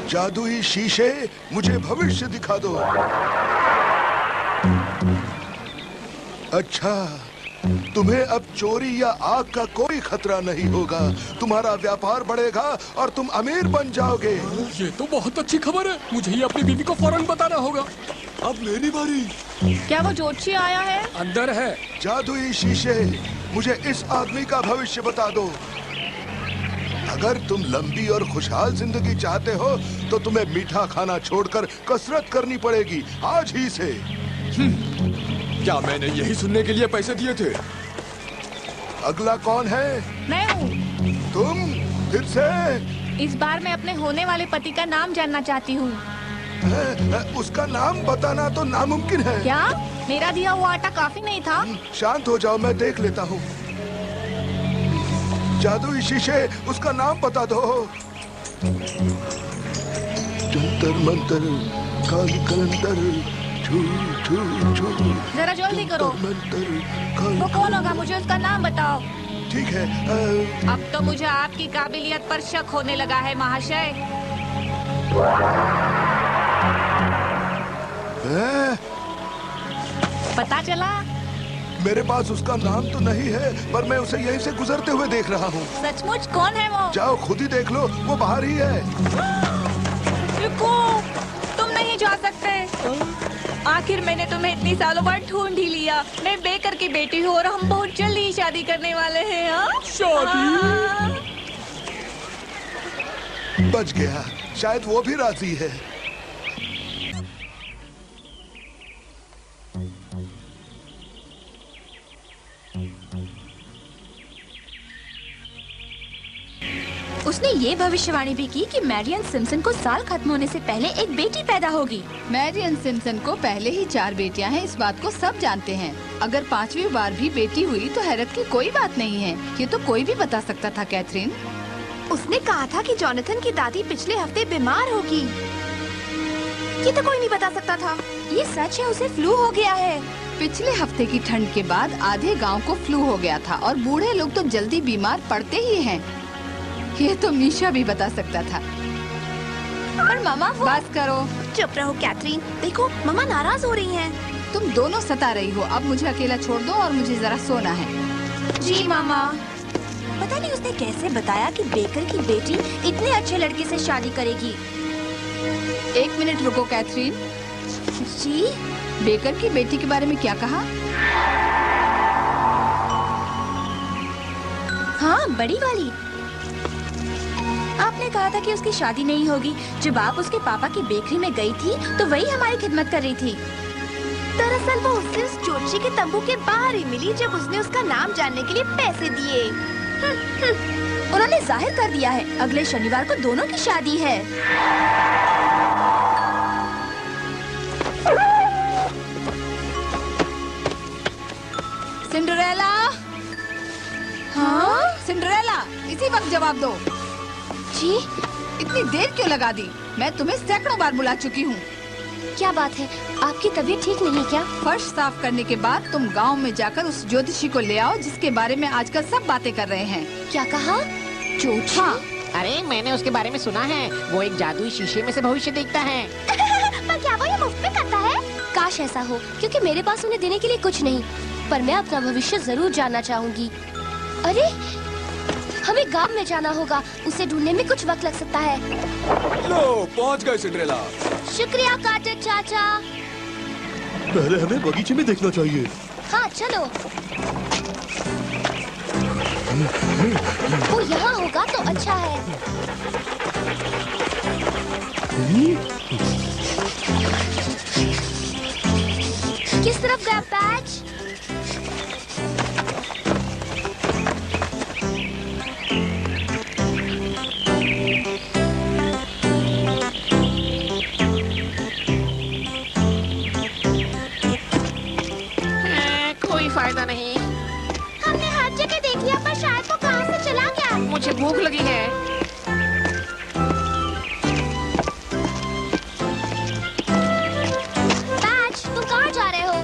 जादुई शीशे, मुझे भविष्य दिखा दो। अच्छा, तुम्हें अब चोरी या आग का कोई खतरा नहीं होगा। तुम्हारा व्यापार बढ़ेगा और तुम अमीर बन जाओगे। ये तो बहुत अच्छी खबर है। मुझे ही अपनी बीवी को फौरन बताना होगा। अब मेरी बारी। क्या वो जोशी आया है? अंदर है। जादुई शीशे, मुझे इस आदमी का भविष्य बता दो। अगर तुम लंबी और खुशहाल जिंदगी चाहते हो तो तुम्हें मीठा खाना छोड़कर कसरत करनी पड़ेगी आज ही से। क्या मैंने यही सुनने के लिए पैसे दिए थे? अगला कौन है? मैं हूँ। तुम फिर से? इस बार मैं अपने होने वाले पति का नाम जानना चाहती हूँ। उसका नाम बताना तो नामुमकिन है। क्या? मेरा दिया हुआ आटा काफी नहीं था? शांत हो जाओ, मैं देख लेता हूँ। जादुई शीशे, उसका नाम बता दो। जंतर मंतर, काली कलंदर, छू छू छू। जरा जल्दी करो। वो कौन होगा? मुझे उसका नाम बताओ। ठीक है। अब तो मुझे आपकी काबिलियत पर शक होने लगा है महाशय। पता चला? मेरे पास उसका नाम तो नहीं है, पर मैं उसे यहीं से गुजरते हुए देख रहा हूँ। सचमुच? कौन है वो? जाओ खुद ही देख लो, वो बाहर ही है। रुको, तुम नहीं जा सकते। आखिर मैंने तुम्हें इतनी सालों बाद ढूंढ ही लिया। मैं बेकर की बेटी हूँ और हम बहुत जल्दी ही शादी करने वाले हैं। हाँ? शादी? बच गया, शायद वो भी राजी है। उसने ये भविष्यवाणी भी की कि मैरियन सिम्पसन को साल खत्म होने से पहले एक बेटी पैदा होगी। मैरियन सिम्पसन को पहले ही 4 बेटियां हैं, इस बात को सब जानते हैं। अगर 5वीं बार भी बेटी हुई तो हैरत की कोई बात नहीं है। ये तो कोई भी बता सकता था कैथरीन। उसने कहा था कि जॉनथन की दादी पिछले हफ्ते बीमार होगी। ये तो कोई नहीं बता सकता था। ये सच है, उसे फ्लू हो गया है। पिछले हफ्ते की ठंड के बाद आधे गाँव को फ्लू हो गया था और बूढ़े लोग तो जल्दी बीमार पड़ते ही हैं। ये तो मीशा भी बता सकता था। पर मामा वो... बस करो। चुप रहो कैथरीन। देखो मामा नाराज हो रही हैं। तुम दोनों सता रही हो। अब मुझे अकेला छोड़ दो और मुझे जरा सोना है। जी मामा। पता नहीं उसने कैसे बताया कि बेकर की बेटी इतने अच्छे लड़के से शादी करेगी। 1 मिनट रुको कैथरीन। जी? बेकर की बेटी के बारे में क्या कहा? हाँ, बड़ी वाली। आपने कहा था कि उसकी शादी नहीं होगी। जब आप उसके पापा की बेकरी में गई थी तो वही हमारी खिदमत कर रही थी। दरअसल वो उससे उस जोशी के तंबू के बाहर ही मिली जब उसने उसका नाम जानने के लिए पैसे दिए। उन्होंने जाहिर कर दिया है अगले शनिवार को दोनों की शादी है। सिंड्रेला। हाँ सिंड्रेला, इसी वक्त जवाब दो। जी, इतनी देर क्यों लगा दी? मैं तुम्हें सैकड़ों बार बुला चुकी हूँ। क्या बात है, आपकी तबीयत ठीक नहीं क्या? फर्श साफ करने के बाद तुम गांव में जाकर उस ज्योतिषी को ले आओ जिसके बारे में आजकल सब बातें कर रहे हैं। क्या कहा? ज्योतिषी? हाँ। अरे मैंने उसके बारे में सुना है, वो एक जादुई शीशे में से भविष्य देखता है। पर क्या वो ये मुफ्त में करता है? काश ऐसा हो, क्योंकि मेरे पास उन्हें देने के लिए कुछ नहीं, पर मैं अपना भविष्य जरूर जानना चाहूँगी। अरे हमें गांव में जाना होगा, उसे ढूंढने में कुछ वक्त लग सकता है। लो पहुंच गए सिंड्रेला। शुक्रिया कार्टर चाचा। पहले हमें बगीचे में देखना चाहिए। हाँ चलो। वो यहाँ होगा तो अच्छा है। किस तरफ गया पैच? कोई फायदा नहीं। हमने हर जगह देख लिया, पर शायद वो कहाँ से चला गया। मुझे भूख लगी है। पैच, तुम कहाँ जा रहे हो?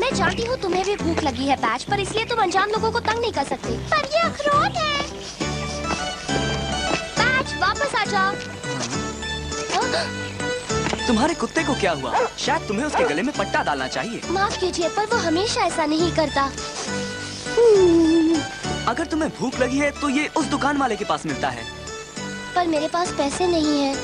मैं जानती हूँ तुम्हें भी भूख लगी है पैच, पर इसलिए तुम अनजान लोगों को तंग नहीं कर सकते। पर ये अखरोट है। पैच, वापस आ जाओ। तुम्हारे कुत्ते को क्या हुआ? शायद तुम्हें उसके गले में पट्टा डालना चाहिए। माफ कीजिए, पर वो हमेशा ऐसा नहीं करता। अगर तुम्हें भूख लगी है तो ये उस दुकान वाले के पास मिलता है। पर मेरे पास पैसे नहीं है।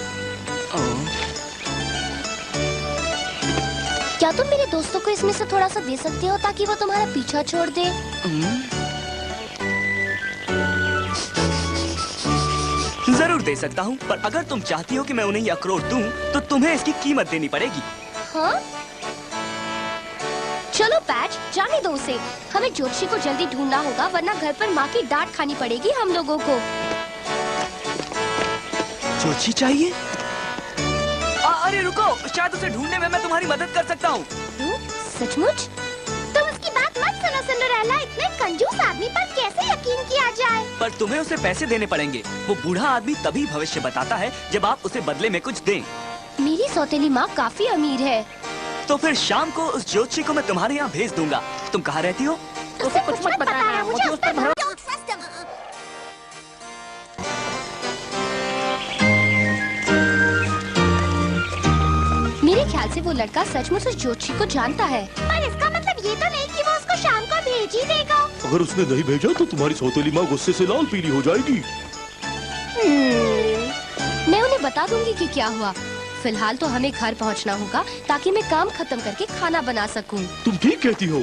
क्या तुम मेरे दोस्तों को इसमें से थोड़ा सा दे सकते हो ताकि वो तुम्हारा पीछा छोड़ दे? जरूर दे सकता हूँ, पर अगर तुम चाहती हो कि मैं उन्हें ये अखरोट दूं, तो तुम्हें इसकी कीमत देनी पड़ेगी। हाँ? चलो पैच, जाने दो उसे। हमें ज्योतिषी को जल्दी ढूंढना होगा, वरना घर पर माँ की डांट खानी पड़ेगी हम लोगों को। ज्योतिषी चाहिए? अरे रुको, शायद उसे ढूंढने में मैं तुम्हारी मदद कर सकता हूँ। सचमुच? तुम उसकी बात मत सुनो सिंड्रेला, इतने कंजूस आदमी पर कैसे यकीन किया जाए? पर तुम्हें उसे पैसे देने पड़ेंगे। वो बूढ़ा आदमी तभी भविष्य बताता है जब आप उसे बदले में कुछ दें। मेरी सौतेली माँ काफी अमीर है। तो फिर शाम को उस ज्योतिषी को मैं तुम्हारे यहाँ भेज दूंगा। तुम कहाँ रहती हो? उसे कुछ मत बताना, मुझे उस पर भरोसा। मेरे ख्याल से वो लड़का सचमुच उस ज्योतिषी को जानता है। पर इसका मतलब ये तो नहीं कि वो उसको शाम को भेज ही देगा। अगर उसने नहीं भेजा तो तुम्हारी सौतेली माँ गुस्से से लाल पीली हो जाएगी। मैं उन्हें बता दूंगी कि क्या हुआ। फिलहाल तो हमें घर पहुंचना होगा ताकि मैं काम खत्म करके खाना बना सकूं। तुम ठीक कहती हो।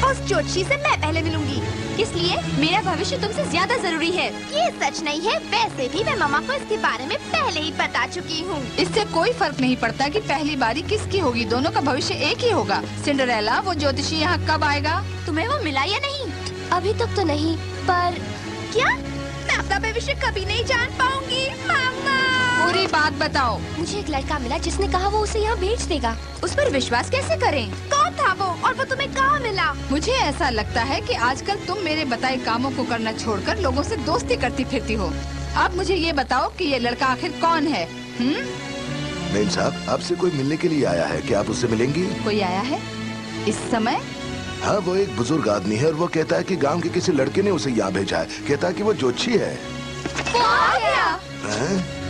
उस ज्योतिषी से मैं पहले मिलूंगी, इसलिए मेरा भविष्य तुमसे ज्यादा जरूरी है। ये सच नहीं है, वैसे भी मैं मामा को इसके बारे में पहले ही बता चुकी हूँ। इससे कोई फर्क नहीं पड़ता कि पहली बारी किसकी होगी, दोनों का भविष्य एक ही होगा। सिंड्रेला, वो ज्योतिषी यहाँ कब आएगा? तुम्हें वो मिला या नहीं? अभी तक तो नहीं, पर क्या मैं अपना भविष्य कभी नहीं जान पाऊंगी? मामा, पूरी बात बताओ। मुझे एक लड़का मिला जिसने कहा वो उसे यहाँ भेज देगा। उस पर विश्वास कैसे करें? कौन था वो और वो तुम्हें कहाँ मिला? मुझे ऐसा लगता है कि आजकल तुम मेरे बताए कामों को करना छोड़कर लोगों से दोस्ती करती फिरती हो। अब मुझे ये बताओ कि ये लड़का आखिर कौन है? मेम साहब, आपसे कोई मिलने के लिए आया है, क्या आप उससे मिलेंगी? कोई आया है इस समय? हाँ, वो एक बुजुर्ग आदमी है और वो कहता है कि गांव के किसी लड़के ने उसे यहाँ भेजा है। कहता है कि वो ज्योतिषी है। वो आ गया। हैं?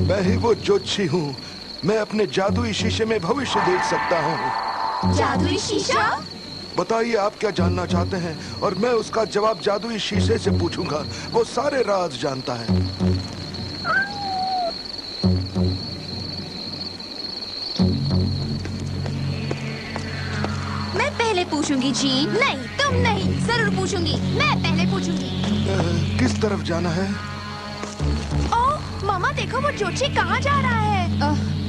मैं ही वो ज्योतिषी हूँ। मैं अपने जादुई शीशे में भविष्य देख सकता हूँ। जादुई शीशा? बताइए आप क्या जानना चाहते हैं और मैं उसका जवाब जादुई शीशे से पूछूंगा। वो सारे राज जानता है। मैं पहले पूछूं। पूछूंगी जी। नहीं, तुम नहीं। जरूर पूछूंगी, मैं पहले पूछूंगी। किस तरफ जाना है? ओह मामा, देखो वो जोशी कहाँ जा रहा है।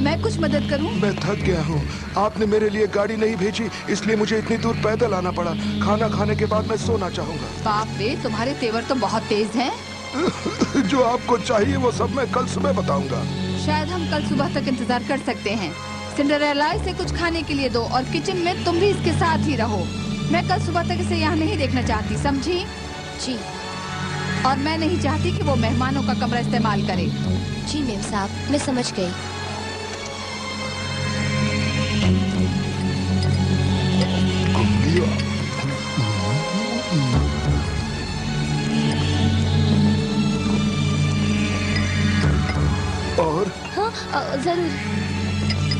मैं कुछ मदद करूं? मैं थक गया हूँ। आपने मेरे लिए गाड़ी नहीं भेजी, इसलिए मुझे इतनी दूर पैदल आना पड़ा। खाना खाने के बाद मैं सोना चाहूँगा। बाप रे, तुम्हारे तेवर तो बहुत तेज हैं। जो आपको चाहिए वो सब मैं कल सुबह बताऊंगा। शायद हम कल सुबह तक इंतजार कर सकते हैं। सिंड्रेला, इसे कुछ खाने के लिए दो और किचन में तुम भी इसके साथ ही रहो। मैं कल सुबह तक इसे यहाँ नहीं देखना चाहती, समझी? जी। और मैं नहीं चाहती कि वो मेहमानों का कमरा इस्तेमाल करे। जी मेम साहब, मैं समझ गई। और हाँ जरूर।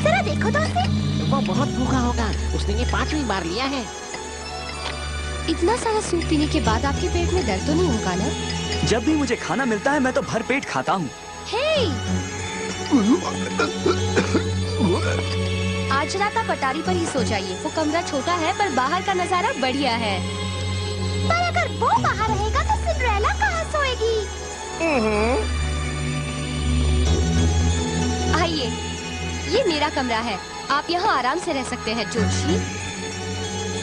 जरा देखो तो उसे। वो बहुत भूखा होगा, उसने ये 5वीं बार लिया है। इतना सारा सूप पीने के बाद आपके पेट में दर्द तो नहीं होगा ना? जब भी मुझे खाना मिलता है मैं तो भर पेट खाता हूँ। हे! आज रात आप अटारी पर ही सो जाइए। वो कमरा छोटा है पर बाहर का नजारा बढ़िया है। पर अगर वो बाहर रहेगा तो सिंड्रेला कहाँ सोएगी? आइए, ये मेरा कमरा है। आप यहाँ आराम से रह सकते हैं जोशी।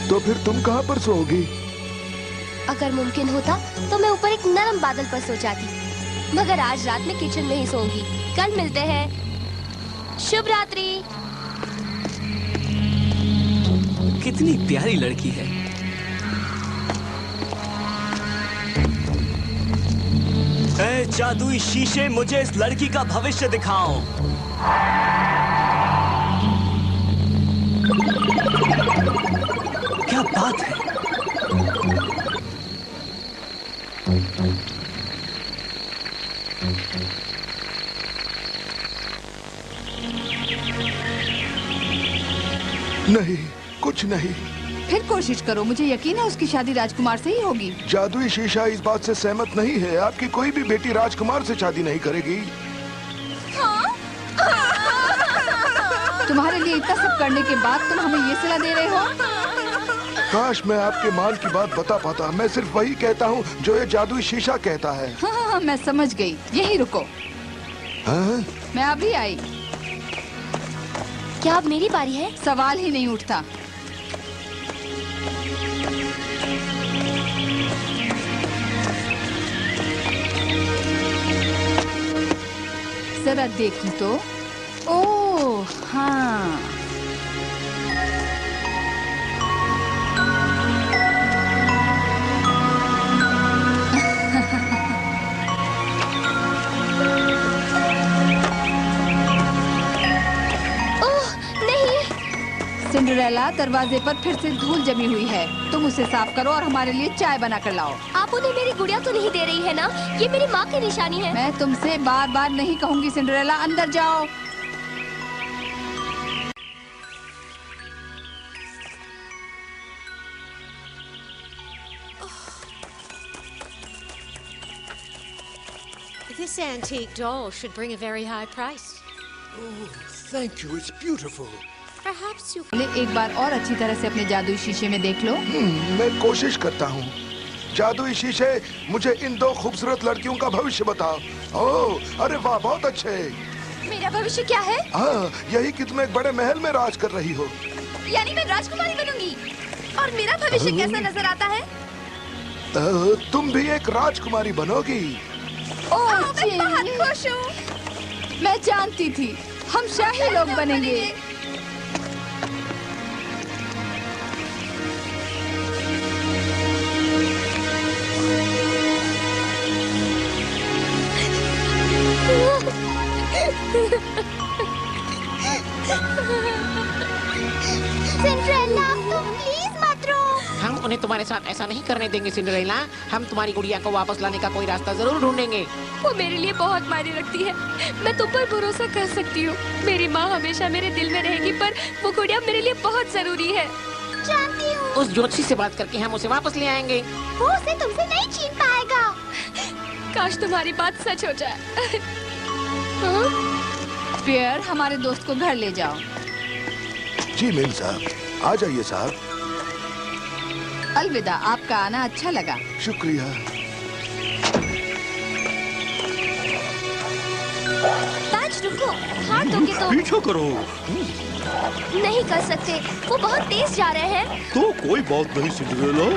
तो फिर तुम कहाँ पर सोओगी? अगर मुमकिन होता तो मैं ऊपर एक नरम बादल पर सो जाती, मगर आज रात में किचन में ही सोऊंगी। कल मिलते हैं। शुभ रात्रि। कितनी प्यारी लड़की है। ए जादुई शीशे, मुझे इस लड़की का भविष्य दिखाओ। क्या बात है? नहीं, कुछ नहीं। फिर कोशिश करो, मुझे यकीन है उसकी शादी राजकुमार से ही होगी। जादुई शीशा इस बात से सहमत नहीं है। आपकी कोई भी बेटी राजकुमार से शादी नहीं करेगी। तुम्हारे लिए इतना सब करने के बाद तुम हमें ये सलाह दे रहे हो? काश मैं आपके मान की बात बता पाता। मैं सिर्फ वही कहता हूँ जो ये जादुई शीशा कहता है। हाँ, मैं समझ गई। यही रुको। हाँ? मैं अभी आई। क्या अब मेरी बारी है? सवाल ही नहीं उठता। जरा देखूं तो। ओह हाँ, सिंड्रेला, दरवाजे पर फिर से धूल जमी हुई है। तुम उसे साफ करो और हमारे लिए चाय बना कर लाओ। आप उन्हें मेरी गुड़िया तो नहीं दे रही है ना? ये मेरी माँ की निशानी है। मैं तुमसे बार बार नहीं कहूँगी सिंड्रेला, अंदर जाओ। This antique doll should bring a very high price. Oh, thank you. It's beautiful. Perhaps you एक बार और अच्छी तरह से अपने जादुई शीशे में देख लो। मैं कोशिश करता हूँ। जादुई शीशे, मुझे इन दो खूबसूरत लड़कियों का भविष्य बताओ। ओह, अरे वाह, बहुत अच्छे। मेरा भविष्य क्या है? हाँ, यही कि तुम एक बड़े महल में राज कर रही हो। यानी मैं राजकुमारी बनूंगी। और मेरा भविष्य कैसा नजर आता है? तुम भी एक राजकुमारी बनोगी। ओह, मैं बहुत खुश हूँ। मैं जानती थी हम शाही लोग बनेंगे। सिंड्रेला, तुम प्लीज मत रो। हम उन्हें तुम्हारे साथ ऐसा नहीं करने देंगे सिंड्रेला। हम तुम्हारी गुड़िया को वापस लाने का कोई रास्ता जरूर ढूंढेंगे। वो मेरे लिए बहुत मायने रखती है। मैं तुम पर भरोसा कर सकती हूँ। मेरी माँ हमेशा मेरे दिल में रहेगी, पर वो गुड़िया मेरे लिए बहुत जरूरी है। जानती हूँ। उस ज्योतिषी से बात करके हम उसे वापस ले आएंगे। वो उसे तुमसे नहीं छीन पाएगा। काश तुम्हारी बात सच हो जाए। पियर, हमारे दोस्त को घर ले जाओ। जी मेम साहब, आ जाइए साहब। अलविदा, आपका आना अच्छा लगा। शुक्रिया। ताज रुको, हाथ धोके तो पीछा करो। नहीं कर सकते, वो बहुत तेज जा रहे हैं। तो कोई बात नहीं सिंड्रेला।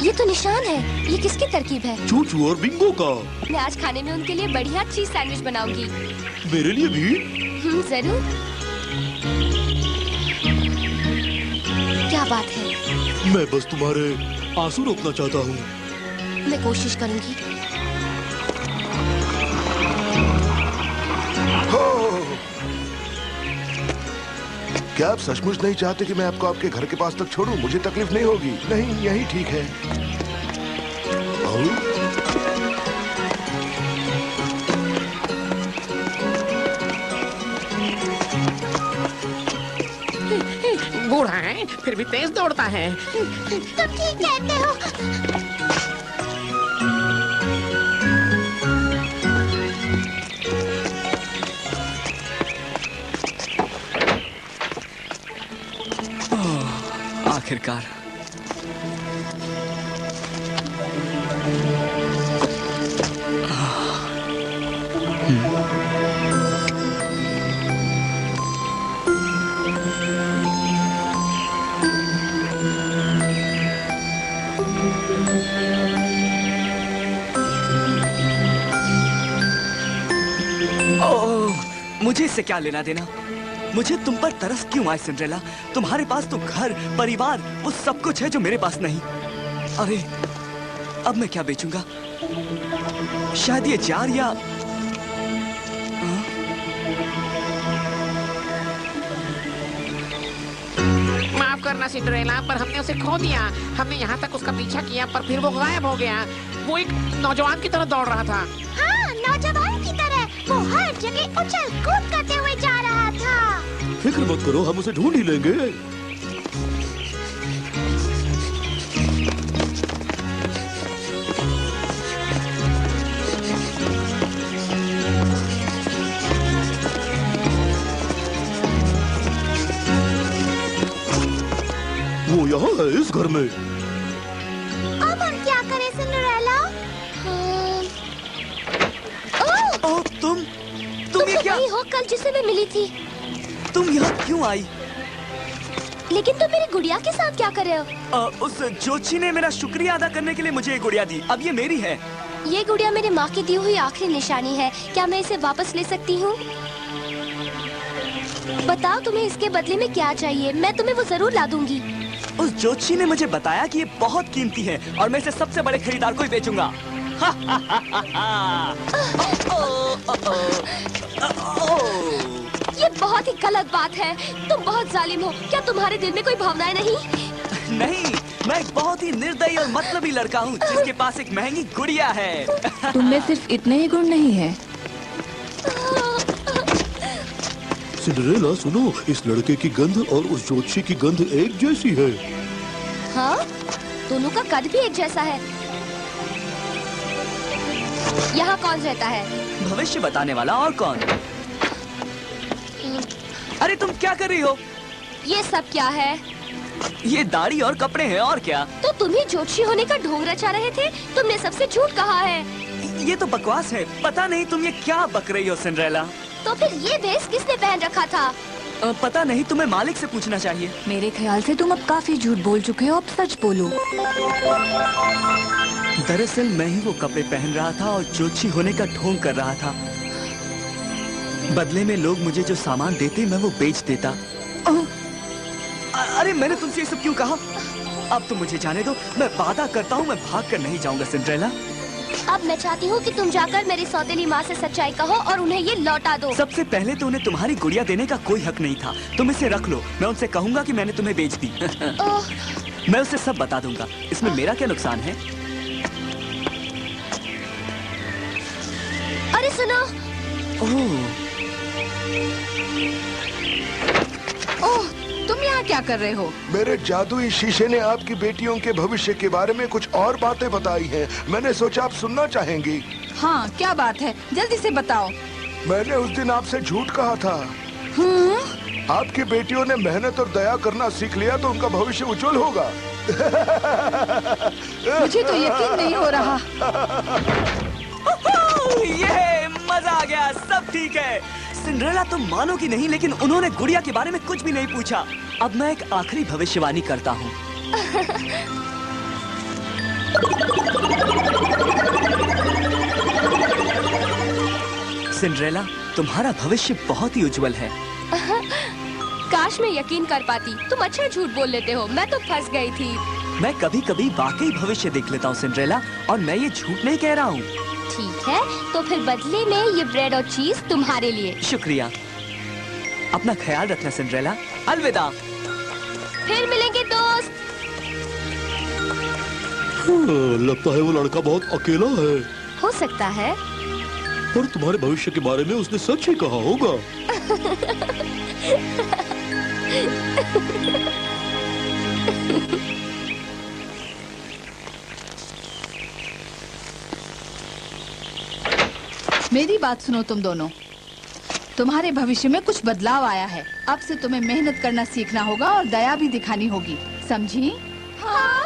ये तो निशान है, ये किसकी तरकीब है? चूचू और बिंगो का। मैं आज खाने में उनके लिए बढ़िया चीज सैंडविच बनाऊंगी। मेरे लिए भी। जरूर। क्या बात है? मैं बस तुम्हारे आंसू रोकना चाहता हूँ। मैं कोशिश करूंगी। क्या आप सचमुच नहीं चाहते कि मैं आपको आपके घर के पास तक छोड़ूं? मुझे तकलीफ नहीं होगी। नहीं, यही ठीक है। बूढ़ा है फिर भी तेज दौड़ता है। तुम ठीक कहते हो। आखिरकार। मुझे इससे क्या लेना देना? मुझे तुम पर तरस क्यों आए सिंड्रेला? तुम्हारे पास तो घर, परिवार, वो सब कुछ है जो मेरे पास नहीं। अरे अब मैं क्या बेचूंगा? शायद ये जार या माफ करना सिंड्रेला, पर हमने उसे खो दिया। हमने यहाँ तक उसका पीछा किया पर फिर वो गायब हो गया। वो एक नौजवान की तरह दौड़ रहा था। हाँ, नौजवान की तरह। वो हर जगह उछल कूद करते हुए जा रहा था। फिक्र मत करो, हम उसे ढूंढ ही लेंगे। वो यहाँ है, इस घर में। अब हम क्या करें सिंड्रेला? ओह, तुम ये क्या? वही हो कल जिसे मैं मिली थी। तुम यहाँ क्यों आई? लेकिन तुम मेरी गुड़िया के साथ क्या कर रहे हो? उस जोची ने मेरा शुक्रिया अदा करने के लिए मुझे ये गुड़िया दी। अब ये मेरी है। ये गुड़िया मेरे माँ की दी हुई आखिरी निशानी है। क्या मैं इसे वापस ले सकती हूँ? बताओ तुम्हें इसके बदले में क्या चाहिए? मैं तुम्हें वो जरूर ला दूंगी। उस जोशी ने मुझे बताया कि ये बहुत कीमती है और मैं इसे सबसे बड़े खरीदार को ही बेचूंगा। ये बहुत ही गलत बात है। तुम बहुत जालिम हो। क्या तुम्हारे दिल में कोई भावनाएं नहीं? नहीं, मैं एक बहुत ही निर्दयी और मतलबी लड़का हूँ जिसके पास एक महंगी गुड़िया है। तुम में सिर्फ इतने ही गुण नहीं है। सिंड्रेला सुनो, इस लड़के की गंध और उस जोशी की गंध एक जैसी है। हाँ, दोनों का कद भी एक जैसा है। यहाँ कौन रहता है? भविष्य बताने वाला। और कौन? अरे तुम क्या कर रही हो? ये सब क्या है? ये दाढ़ी और कपड़े हैं, और क्या? तो तुम ही जोशी होने का ढोंग रचा रहे थे। तुमने सबसे झूठ कहा है। ये तो बकवास है। पता नहीं तुम ये क्या बक रही हो सिंड्रेला। तो फिर ये भेस किसने पहन रखा था? पता नहीं, तुम्हें मालिक से पूछना चाहिए। मेरे ख्याल से तुम अब काफी झूठ बोल चुके हो। अब सच बोलो। दरअसल मैं ही वो कपड़े पहन रहा था और जोशी होने का ढोंग कर रहा था। बदले में लोग मुझे जो सामान देते मैं वो बेच देता। अरे मैंने तुमसे ये सब क्यों कहा? अब तुम मुझे जाने दो। मैं वादा करता हूँ मैं भाग कर नहीं जाऊंगा सिंड्रेला। अब मैं चाहती हूँ कि तुम जाकर मेरी सौतेली माँ से सच्चाई कहो और उन्हें ये लौटा दो। सबसे पहले तो उन्हें तुम्हारी गुड़िया देने का कोई हक नहीं था। तुम इसे रख लो। मैं उनसे कहूंगा कि मैंने तुम्हें बेच दी। मैं उसे सब बता दूंगा। इसमें मेरा क्या नुकसान है? अरे सुनो। ओह, तुम यहाँ क्या कर रहे हो? मेरे जादुई शीशे ने आपकी बेटियों के भविष्य के बारे में कुछ और बातें बताई हैं। मैंने सोचा आप सुनना चाहेंगी। हाँ, क्या बात है, जल्दी से बताओ। मैंने उस दिन आपसे झूठ कहा था। आपकी बेटियों ने मेहनत और दया करना सीख लिया तो उनका भविष्य उज्जवल होगा। मुझे तो यकीन नहीं हो रहा। ये मजा आ गया, सब ठीक है। सिंड्रेला तुम मानोगी नहीं, लेकिन उन्होंने गुड़िया के बारे में कुछ भी नहीं पूछा। अब मैं एक आखिरी भविष्यवाणी करता हूँ। सिंड्रेला, तुम्हारा भविष्य बहुत ही उज्जवल है। काश मैं यकीन कर पाती। तुम अच्छा झूठ बोल लेते हो, मैं तो फंस गई थी। मैं कभी कभी वाकई भविष्य देख लेता हूँ सिंड्रेला, और मैं ये झूठ नहीं कह रहा हूँ। ठीक है, तो फिर बदले में ये ब्रेड और चीज तुम्हारे लिए। शुक्रिया। अपना ख्याल रखना सिंड्रेला। अलविदा। फिर मिलेंगे दोस्त। लगता है वो लड़का बहुत अकेला है। हो सकता है। और तुम्हारे भविष्य के बारे में उसने सच ही कहा होगा। मेरी बात सुनो तुम दोनों। तुम्हारे भविष्य में कुछ बदलाव आया है। अब से तुम्हें मेहनत करना सीखना होगा और दया भी दिखानी होगी, समझी? हाँ।